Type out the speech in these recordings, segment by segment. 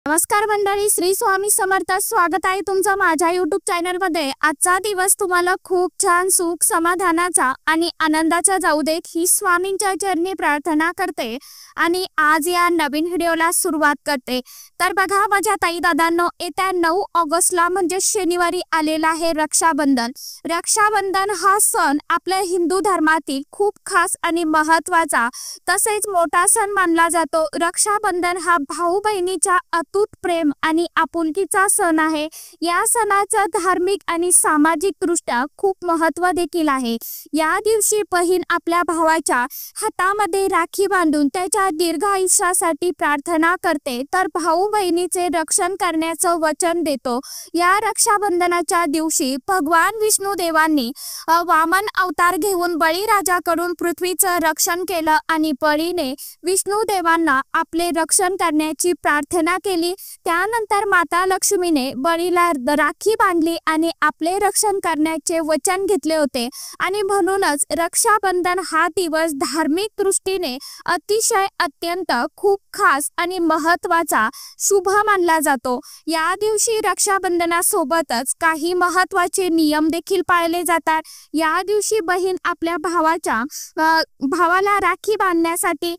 नमस्कार मंडळी, श्री स्वामी समर्थ. स्वागत आहे तुमचं माझ्या YouTube चॅनल मध्ये. आजचा दिवस तुम्हाला खूप छान सुख समाधानाचा आणि आनंदाचा जाऊ देत ही स्वामींच्या चरणी प्रार्थना करते आणि आज या नवीन व्हिडिओला सुरुवात करते. तर बघा माझ्या ताई दादांनो, येत्या 9 ऑगस्टला म्हणजे शनिवारी आलेला आहे रक्षाबंधन. रक्षाबंधन हा सण आपल्या हिंदू धर्मातील खूप खास आणि महत्त्वाचा तसेच मोठा सण मानला जातो. रक्षाबंधन हा भाऊ बहिणीच्या अतूट प्रेम आणि आपुलकीचा सण आहे. या सणाचं धार्मिक आणि सामाजिक दृष्ट्या खूप महत्त्व देखील आहे. या दिवशी बहीण आपल्या भावाच्या हातामध्ये राखी बांधून त्याच्या दीर्घ आयुष्यासाठी प्रार्थना करते, तर भाऊ बहिणीचे रक्षण करण्याचं वचन देतो. या रक्षाबंधनाच्या दिवशी भगवान विष्णू देवांनी वामन अवतार घेऊन बळीराजाकडून पृथ्वीचं रक्षण केलं आणि बळीने विष्णू देवांना आपले रक्षण करण्याची प्रार्थना केली. त्यानंतर माता लक्ष्मीने बळीला राखी बांधली आणि आपले रक्षण करण्याचे वचन घेतले होते आणि म्हणूनच रक्षाबंधन हा दिवस धार्मिक दृष्टीने अतिशय अत्यंत खूप खास आणि महत्त्वाचा शुभ मानला जातो. या दिवशी रक्षाबंधनासोबतच काही महत्त्वाचे नियम देखील पाळले जातात. या दिवशी बहीण आपल्या भावाला राखी बांधण्यासाठी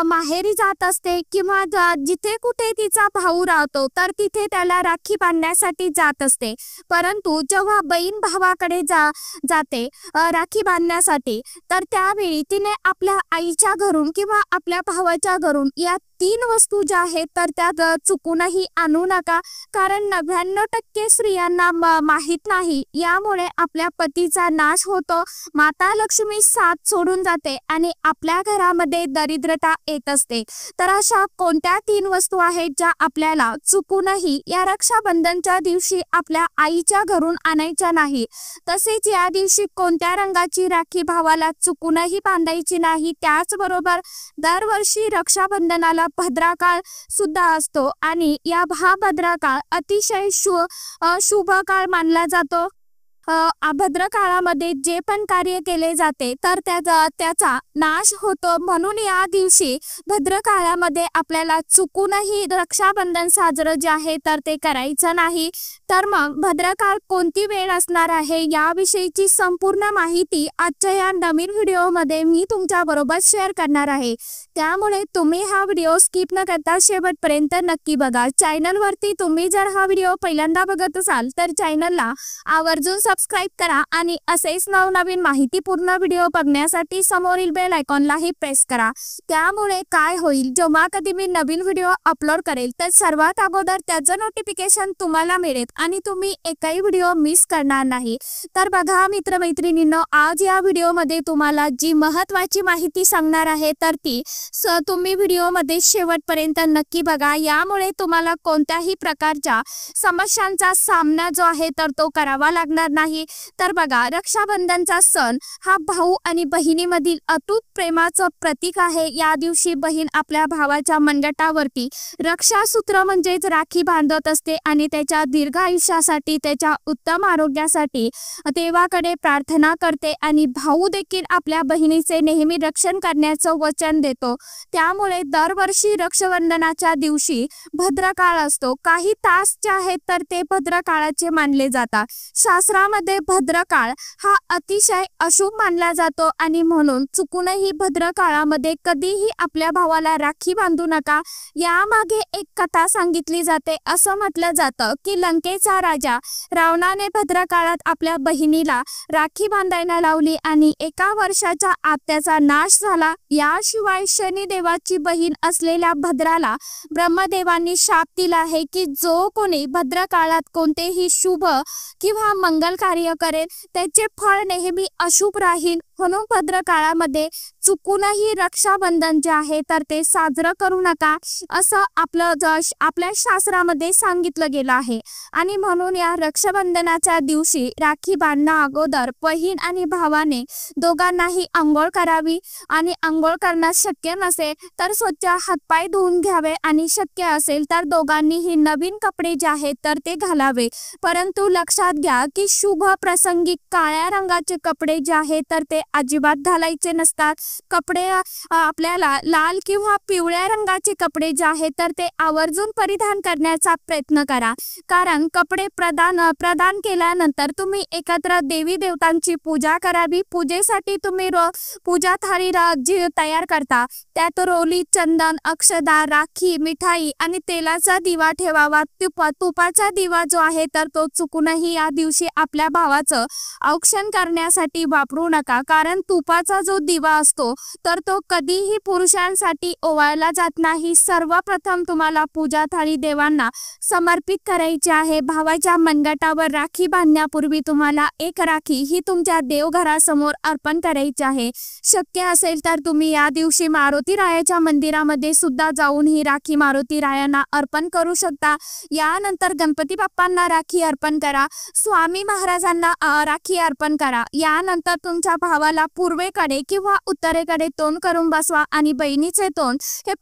माहेरी जात असते किंवा जिथे कुठे तिचा भाऊ राहतो तर तिथे त्याला राखी बांधण्यासाठी जात असते. परंतु जेव्हा बहीण भावाकडे जाते राखी बांधण्यासाठी, तर त्यावेळी तिने आपल्या आईच्या घरून किंवा आपल्या भावाच्या घरून या 3 वस्तू ज्या आहेत तर त्या चुकूनही आणू नका, कारण 99% स्त्रियांना माहीत नाही. यामुळे आपल्या पतीचा नाश होतो, माता लक्ष्मी साथ सोडून जाते आणि आपल्या घरामध्ये दरिद्रता येत असते. तर अशा कोणत्या 3 वस्तू आहेत ज्या आपल्याला चुकूनही या रक्षाबंधनच्या दिवशी आपल्या आईच्या घरून आणायच्या नाही. तसेच या दिवशी कोणत्या रंगाची राखी भावाला चुकूनही बांधायची नाही. त्याचबरोबर दरवर्षी रक्षाबंधनाला भद्राकाळ सुद्धा असतो आणि या भद्राकाळ अतिशय शुभ काळ मानला जातो. अभद्र काळामध्ये जे पण कार्य केले जाते तर त्याचा नाश होतो. म्हणून या दिवशी भद्र काळामध्ये आपल्याला चुकूनही रक्षाबंधन साजरं जे आहे तर ते करायचं नाही. तर मग भद्रकाळ कोणती वेळ असणार आहे याविषयीची संपूर्ण माहिती आजच्या या नवीन व्हिडिओमध्ये मी तुमच्या बरोबर शेअर करणार आहे. त्यामुळे तुम्ही हा व्हिडिओ स्किप न करता शेवटपर्यंत नक्की बघा. चॅनलवरती तुम्ही जर हा व्हिडिओ पहिल्यांदा बघत असाल तर चॅनलला आवर्जून सबस्क्राइब करा आणि असेच नवनवीन माहितीपूर्ण व्हिडिओ बघण्यासाठी समोरील बेल आयकॉनलाही प्रेस करा. त्यामुळे काय होईल, जेव्हा कधी मी नवीन व्हिडिओ अपलोड करेल तर सर्वात अगोदर त्याचं नोटिफिकेशन तुम्हाला मिळेल आणि तुम्ही एकही व्हिडिओ मिस करणार नाही. तर बघा मित्रमैत्रिणींनो, आज या व्हिडिओमध्ये तुम्हाला जी महत्त्वाची माहिती सांगणार आहे तर ती तुम्ही व्हिडिओमध्ये शेवटपर्यंत नक्की बघा. यामुळे तुम्हाला कोणत्याही प्रकारच्या समस्यांचा सामना जो आहे तर तो करावा लागणार नाही. तर बघा, रक्षाबंधनचा सण हा भाऊ आणि बहिणीमधील अतूट प्रेमाचं प्रतीक आहे. या दिवशी बहीण आपल्या भावाच्या मनगटावरती रक्षासूत्र म्हणजेच राखी बांधत असते आणि त्याच्या दीर्घ आयुष्यासाठी, त्याच्या उत्तम आरोग्यासाठी देवाकडे प्रार्थना करते आणि भाऊ देखील आपल्या बहिणीचे नेहमी रक्षण करण्याचं वचन देतो. त्यामुळे दरवर्षी रक्षाबंधनाच्या दिवशी भद्रकाळ असतो. काही तास जे आहेत तर ते भद्रकाळाचे मानले जातात. शास्त्रामध्ये भद्रकाळ हा अतिशय अशुभ मानला जातो आणि म्हणून चुकूनही भद्रकाळामध्ये कधीही आपल्या भावाला राखी बांधू नका. यामागे एक कथा सांगितली जाते. असं म्हटलं जातं की लंकेचा राजा रावणाने भद्रकाळात आपल्या बहिणीला राखी बांधायला लावली आणि 1 वर्षाच्या आत त्याचा नाश झाला. याशिवाय शनिदेवाची बहीण असलेल्या भद्राला ब्रह्मदेवांनी शाप दिला आहे की जो कोणी भद्रकाळात कोणतेही शुभ किंवा मंगल कार्य करेल त्याचे फळ नेहमी अशुभ राहील. म्हणून भद्रकाळामध्ये चुकूनही रक्षाबंधन जे आहे तर ते साजरं करू नका, असं आपल्या शास्त्रामध्ये सांगितलं गेलं आहे. आणि म्हणून या रक्षाबंधनाच्या दिवशी राखी बांधण्या अगोदर बहीण आणि भावाने दोघांनाही आंघोळ करावी आणि आंघोळ करणं शक्य नसेल तर स्वच्छ हातपाय धुवून घ्यावे आणि शक्य असेल तर दोघांनीही नवीन कपडे जे आहेत तर ते घालावे. परंतु लक्षात घ्या की शुभ प्रसंगी काळ्या रंगाचे कपडे जे आहेत तर ते अजिबात घालायचे नसतात. कपडे आपल्याला लाल किंवा पिवळ्या रंगाचे कपडे जे आहेत तर ते आवर्जून परिधान करण्याचा प्रयत्न करा. कारण कपडे प्रदान केल्यानंतर तुम्ही एकत्र देवी देवतांची पूजा करावी. पूजेसाठी तुम्ही पूजा थाळी जी तयार करता त्यात रोली, चंदन, अक्षदा, राखी, मिठाई आणि तेलाचा दिवा ठेवावा. तुपाचा दिवा जो आहे तर तो चुकूनही या दिवशी आपल्या भावाचं औक्षण करण्यासाठी वापरू नका. कारण तुपाचा जो दिवा असतो तर तो कधीही पुरुषांसाठी ओवाळला जात नाही. सर्वप्रथम तुम्हाला पूजा थाळी देवांना समर्पित करायची आहे. भावाच्या मनगटावर राखी बांधण्यापूर्वी तुम्हाला एक राखी ही तुमच्या देवघरासमोर अर्पण करायची आहे. शक्य असेल तर तुम्ही या दिवशी मारुती रायाच्या मंदिरामध्ये सुद्धा जाऊन ही राखी मारुती रायांना अर्पण करू शकता. यानंतर गणपती बाप्पांना राखी अर्पण करा. स्वामी महाराजांना राखी अर्पण करा. यानंतर तुमच्या भावाला पूर्वेकडे किंवा उत्तरेकडे तोंड करून बसवा आणि बहिणीचे तोंड हे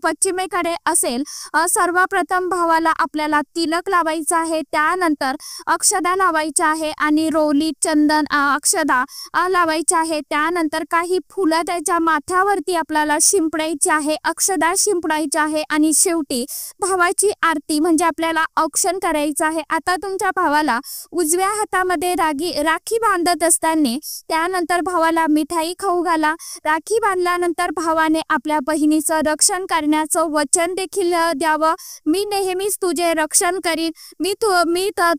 पश्चिमेकडे असेल. सर्वप्रथम भावाला आपल्याला तिलक लावायचं आहे. त्यानंतर अक्षदा लावायच्या आहे आणि रोली, चंदन, अक्षदा लावायच्या आहे. त्यानंतर काही फुलं त्याच्या माथ्यावरती आपल्याला शिंपडायची आहे, अक्षदा शिंपडायची आहे आणि शेवटी भावाची आरती म्हणजे आपल्याला औक्षण करायचं आहे. आता तुमच्या भावाला उजव्या हातामध्ये राखी बांधत असताना त्यानंतर भावाला मिठाई खाऊ घाला. राखी बांधल्यानंतर भावाने आपल्या बहिणीचं रक्षण करण्याचं वचन देखील द्यावं. मी नेहमीच तुझे रक्षण करीन. मी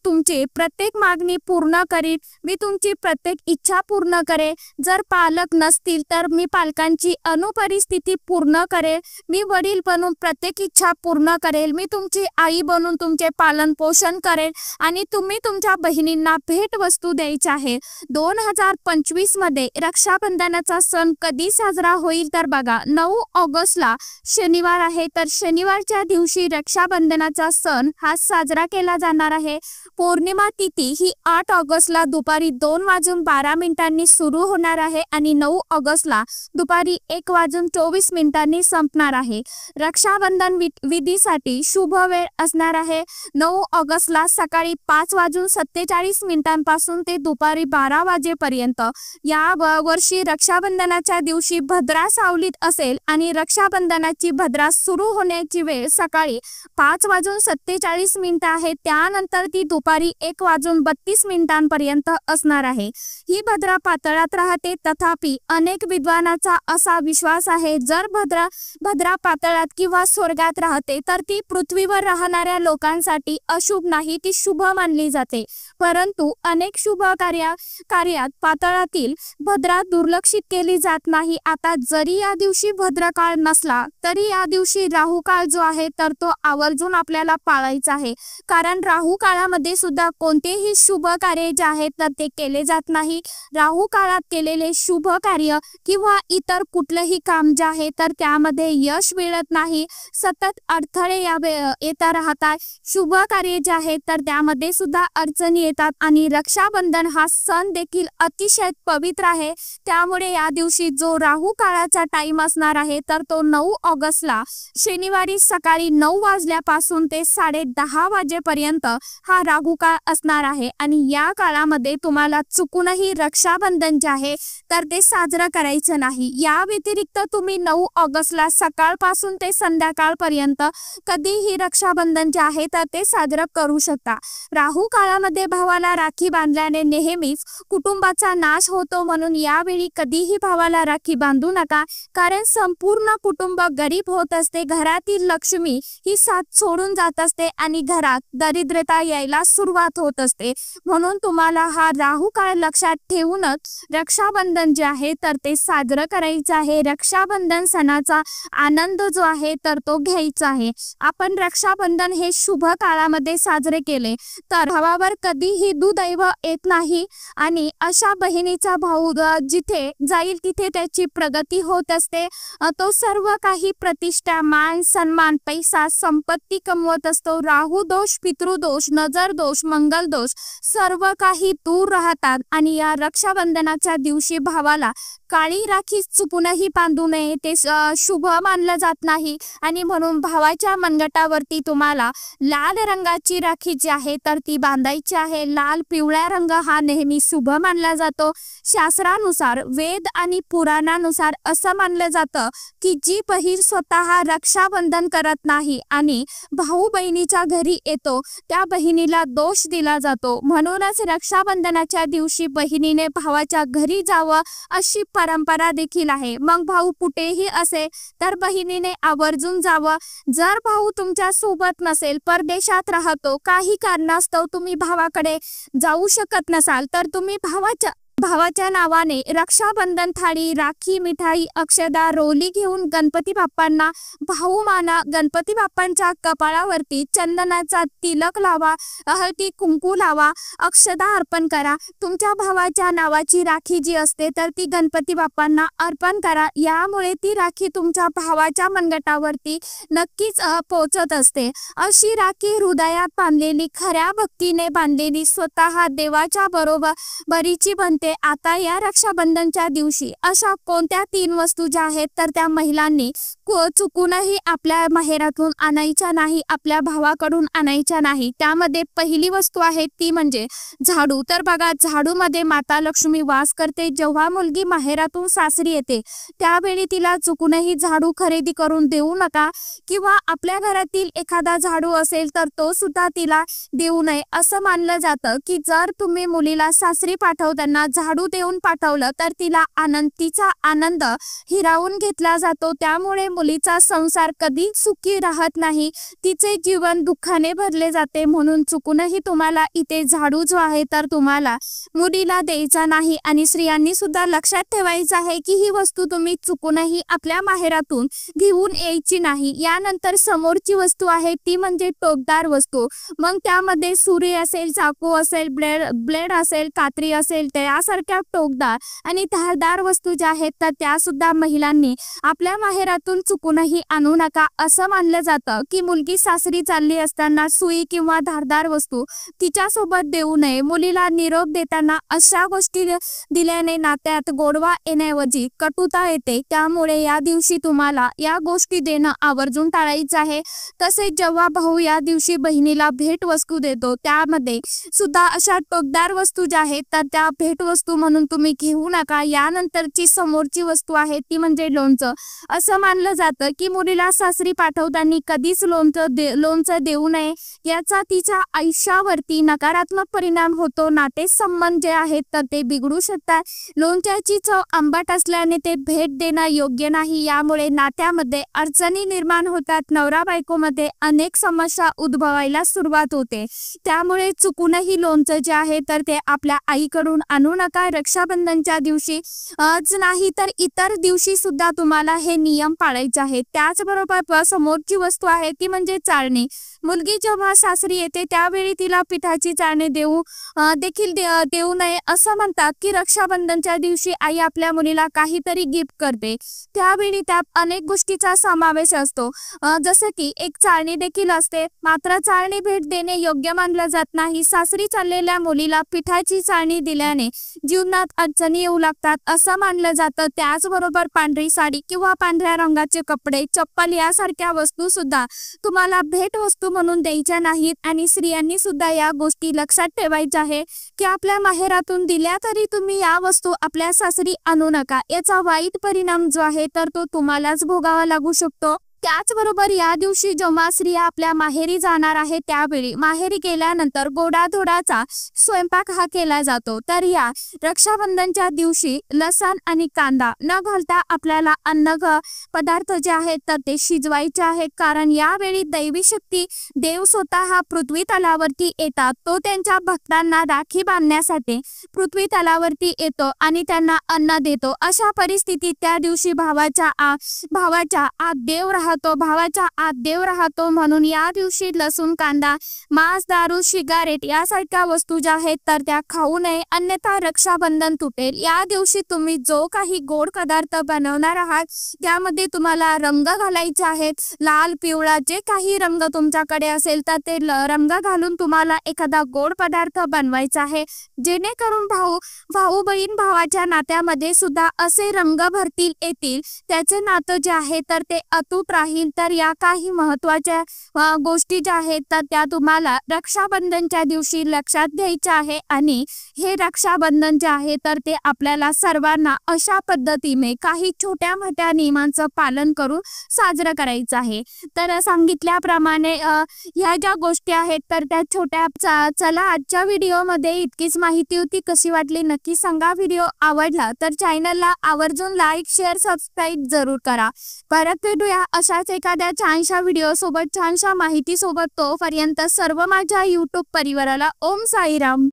तुमची प्रत्येक मागणी पूर्ण करीन. मी तुमची प्रत्येक इच्छा पूर्ण करेन. जर पालक नसतील तर मी पालकांची अनुपरिस्थिती पूर्ण करेल. मी वडील बनून प्रत्येक इच्छा पूर्ण करेल. मी तुमची आई बनून तुमचे पालन पोषण करेल आणि तुम्ही तुमच्या बहिणींना भेटवस्तू द्यायची आहे. 2025 मध्ये रक्षाबंधनाचा सण कधी साजरा होईल तर बघा 9 ऑगस्टला शनिवार आहे. तर शनिवारच्या दिवशी रक्षाबंधनाचा सण हा साजरा केला जाणार आहे. पौर्णिमा तिथी ही 8 ऑगस्टला दुपारी 2:12 सुरू होणार आहे आणि 9 ऑगस्टला दुपारी 1:24 संपणार आहे. रक्षाबंधन विधीसाठी शुभ वेळ असणार आहे 9 ऑगस्टला सकाळी 5:47 पासून ते दुपारी 12 वाजेपर्यंत. या वर्षी रक्षाबंधनाच्या दिवशी भद्रा सावलीत असेल आणि रक्षाबंधनाची भद्रा सुरू होण्याची वेळ सकाळी 5:47 आहे. त्यानंतर ती दुपारी 1:32 पर्यंत असणार आहे. ही भद्रा पातळात राहते. तथापि अनेक विद्वानाचा असा विश्वास आहे जर भद्रा पातळात किंवा स्वर्गात राहते तर ती पृथ्वीवर राहणाऱ्या लोकांसाठी अशुभ नाही, ती शुभ मानली जाते. परंतु अनेक शुभ कार्यात पातळातील भद्रा दुर्लक्षित केली जात नाही. आता जरी या दिवशी भद्रकाळ नसला तरी या दिवशी राहू काळ जो आहे तर तो आवर्जून आपल्याला पाळायचा आहे. कारण राहू काळामध्ये सुद्धा कोणतेही शुभ कार्य जे आहेत तर ते केले जात नाही. राहू काळात केलेले शुभ कार्य किंवा इतर कुठलंही काम जे आहे तर त्यामध्ये यश मिळत नाही. सतत अडथळे येता राहतात. शुभ कार्य जे आहेत तर त्यामध्ये सुद्धा अडचणी येतात आणि रक्षाबंधन हा सण देखील अतिशय पवित्र आहे. त्यामुळे या दिवशी जो राहू काळाचा टाइम असणार आहे तर तो 9 ऑगस्टला शनिवारी सकाळी 9 वाजल्यापासून ते 10:30 वाजेपर्यंत हा राहू काळ असणार आहे. आणि या काळामध्ये तुम्हाला चुकूनही रक्षाबंधन जे आहे तर ते साजरं करायचं नाही. या व्यतिरिक्त तुम्ही 9 ऑगस्टला सकाळपासून ते संध्याकाळपर्यंत कधीही रक्षाबंधन जे आहे तर ते साजरं करू शकता. राहू काळामध्ये भावाला राखी बांधल्याने नेहमीच कुटुंबाचा नाश होतो. म्हणून यावेळी कधीही भावाला राखी बांधू नका. कारण संपूर्ण कुटुंब गरीब होत असते. घरातील लक्ष्मी ही साथ सोडून जात असते आणि घरात दरिद्रता यायला सुरुवात होत असते. म्हणून तुम्हाला हा राहू काळ लक्षात ठेवूनच रक्षाबंधन जे आहे तर ते साजरं करायचं आहे. रक्षाबंधन सणाचा आनंद जो आहे तर तो घ्यायचा आहे. आपण रक्षाबंधन हे शुभ काळामध्ये साजरे केले तर भावावर कधीही दुर्दैव येत नाही आणि अशा बहिणीचा भाऊ जिथे जाईल तिथे त्याची प्रगती होत असते. तो सर्व काही प्रतिष्ठा, मान, सन्मान, पैसा, संपत्ती कमवत असतो. राहू दोष, पितृदोष, नजर दोष, मंगल दोष सर्व काही दूर राहतात आणि या रक्षाबंधनाच्या दिवशी भावाला काळी राखी चुकूनही बांधू नये, ते शुभ मानलं जात नाही आणि म्हणून भावाच्या मनगटावरती तुम्हाला लाल रंगाची राखी जी आहे तर ती बांधायची आहे। लाल पिवळा रंग हा नेहमी शुभ मानला जातो। शास्त्रानुसार, वेद आणि पुराणानुसार असं मानलं जातं की जी बहीण स्वतः रक्षाबंधन करत नाही आणि भाऊ बहिणीच्या घरी येतो त्या बहिणीला दोष दिला जातो। म्हणूनच रक्षाबंधनाच्या दिवशी बहिणीने भावाच्या घरी जावं अशी परंपरा देखील आहे। मग भाऊ कुठेही असेल तर बहिणीने आवर्जून जावं। जर भाऊ तुमच्या सोबत नसेल, परदेशात राहतो, काही कारणास्तव तुम्ही भावाकडे जाऊ शकत नसाल तर तुम्ही भावाच्या नावाने रक्षाबंधन थाळी, राखी, मिठाई, अक्षदा, रोली घेऊन गणपती बाप्पांना भाऊ माना। गणपती बाप्पांच्या कपाळावरती चंदनाचा तिलक लावा, हळदी कुंकू लावा, अक्षदा अर्पण करा। तुमच्या भावाच्या नावाची राखी जी असते तर ती गणपती बाप्पांना अर्पण करा। यामुळे ती राखी तुमच्या भावाच्या मनगटावरती नक्कीच पोहोचत असते। अशी राखी हृदयात बांधलेली, खऱ्या भक्तीने बांधलेली, स्वतः देवाच्या बरोबरीची बनते। आता या रक्षाबंधनच्या दिवशी अशा कोणत्या 3 वस्तू ज्या आहेत तर त्या महिलांनी चुकूनही आपल्या माहेरातून आणायच्या नाही, आपल्या भावाकडून आणायच्या नाही। त्यामध्ये पहिली वस्तू आहे ती म्हणजे झाडू। तर बघा, झाडूमध्ये माता लक्ष्मी वास करते। जेव्हा मुलगी माहेरातून सासरी येते त्यावेळी तिला चुकूनही झाडू खरेदी करून देऊ नका, किंवा आपल्या घरातील एखादा झाडू असेल तर तो सुद्धा तिला देऊ नये। असं मानलं जातं की जर तुम्ही मुलीला सासरी पाठवताना झाडू देऊन पाठवलं तर तिचा आनंद हिरावून घेतला जातो। त्यामुळे मुलीचा संसार कधी सुखी राहत नाही, तिचे जीवन दुःखाने भरले जाते। म्हणून चुकूनही तुम्हाला इथे झाडू जो आहे तर तुम्हाला मुलीला द्यायचा नाही। आणि स्त्रियांनी सुद्धा लक्षात ठेवायचं आहे की ही वस्तू तुम्ही चुकूनही आपल्या माहेरातून घेऊन यायची नाही। यानंतर समोरची वस्तू आहे ती म्हणजे टोकदार वस्तू। मग त्यामध्ये सुरी असेल, चाकू असेल, ब्लेड असेल, कात्री असेल, त्यासारख्या टोकदार आणि धारदार वस्तू ज्या आहेत तर त्या सुद्धा महिलांनी आपल्या माहेरातून चुकूनही आणू नका। असं मानलं जातं की मुलगी सासरी चालली असताना सुई किंवा धारदार वस्तू तिच्यासोबत देऊ नये। मुलीला निरोप देताना अशा गोष्टी दिल्याने नात्यात गोडवा येण्याऐवजी कटुता येते। त्यामुळे या दिवशी तुम्हाला या गोष्टी देणं आवर्जून टाळायचं आहे। तसेच जेव्हा भाऊ या दिवशी बहिणीला भेट वस्तू देतो त्यामध्ये सुद्धा अशा टोकदार वस्तू ज्या आहेत तर त्या भेट वस्तू म्हणून तुम्ही घेऊ नका। यानंतरची समोरची वस्तू आहे ती म्हणजे लोणचं। असं मानलं जातं की मुलीला सासरी पाठवताना कधीच लोणचं देऊ नये, याचा तिच्या आयुष्यावरती नकारात्मक परिणाम होतो। नातेसंबंध जे आहेत तर ते बिघडू शकतात। लोणच्याची चव आंबट असल्याने ते भेट देणं योग्य नाही, यामुळे नात्यामध्ये अडचणी निर्माण होतात। नवरा बायकोमध्ये अनेक समस्या उद्भवायला सुरुवात होते। त्यामुळे चुकूनही लोणचं जे आहे तर ते आपल्या आईकडून आणू नका। रक्षाबंधनच्या दिवशी नाही तर इतर दिवशी सुद्धा तुम्हाला हे नियम पाळायचे आहेत। त्याचबरोबर समोरची वस्तू आहे ती म्हणजे चाळणी। मुलगी जेव्हा सासरी येते त्यावेळी तिला पिठाची चाळणी देखील देऊ नये। असं म्हणतात की रक्षाबंधनच्या दिवशी आई आपल्या मुलीला काहीतरी गिफ्ट करते, त्यावेळी त्यात अनेक गोष्टीचा समावेश असतो, जसं की एक चाळणी देखील असते। मात्र चाळणी भेट देणे योग्य मानलं जात नाही। सासरी चाललेल्या मुलीला पिठाची चाळणी दिल्याने जीवनात अडचणी येऊ लागतात असं मानलं जातं। त्याचबरोबर पांढरी साडी किंवा पांढऱ्या रंगाचे कपडे, चप्पल यासारख्या वस्तू सुद्धा तुम्हाला भेट वस्तू म्हणून द्यायच्या नाहीत। आणि स्त्रियांनी सुद्धा या गोष्टी लक्षात ठेवायच्या आहे की आपल्या माहेरातून दिल्या तरी तुम्ही या वस्तू आपल्या सासरी आणू नका। याचा वाईट परिणाम जो आहे तर तो तुम्हालाच भोगावा लागू शकतो। त्याचबरोबर या दिवशी जेव्हा स्त्रिया आपल्या माहेरी जाणार आहे त्यावेळी माहेरी गेल्यानंतर गोडाधोडाचा स्वयंपाक हा केला जातो। तर या रक्षाबंधनच्या दिवशी लसण आणि कांदा न घालता आपल्याला अन्न पदार्थ जे आहेत तर ते शिजवायचे आहेत, कारण यावेळी दैवी शक्ती देव स्वतः पृथ्वी तलावरती येतात। तो त्यांच्या भक्तांना राखी बांधण्यासाठी पृथ्वी तलावरती येतो आणि त्यांना अन्न देतो। अशा परिस्थितीत त्या दिवशी भावाच्या आत देव राहतो, भावाच्या आत देव राहतो, म्हणून या दिवशी लसूण, कांदा, मांस, दारू, सिगारेट यासारख्या वस्तू ज्या आहेत तर त्या खाऊ नये, अन्यथा रक्षाबंधन तुटेल। या दिवशी तुम्ही जो काही गोड पदार्थ बनवणार आहात त्यामध्ये तुम्हाला रंग घालायचे आहेत, लाल, पिवळा जे काही रंग तुमच्याकडे असेल तर ते रंग घालून तुम्हाला एखादा गोड पदार्थ बनवायचा आहे, जेणेकरून भाऊ बहीण भावाच्या नात्यामध्ये सुद्धा असे रंग भरतील येतील, त्याचे नातं जे आहे तर ते अतूट राहील। तर या काही महत्त्वाच्या गोष्टी ज्या आहेत तर त्या तुम्हाला रक्षाबंधनच्या दिवशी लक्षात घ्यायच्या आहे आणि हे रक्षाबंधन जे आहे तर ते आपल्याला सर्वांना अशा पद्धतीने काही छोट्या मोठ्या नियमांचं पालन करून साजरं करायचं आहे। तर सांगितल्याप्रमाणे ह्या ज्या गोष्टी आहेत तर त्या छोट्या चला आजच्या व्हिडिओमध्ये इतकीच माहिती होती। कशी वाटली नक्की सांगा। व्हिडिओ आवडला तर चॅनलला आवर्जून लाईक, शेअर, सबस्क्राईब जरूर करा। परत भेटूया अशाच एखाद्या छानशा व्हिडिओ सोबत, छानशा माहिती सोबत। तोपर्यंत सर्व माझ्या यूट्यूब परिवाराला ओम साईराम।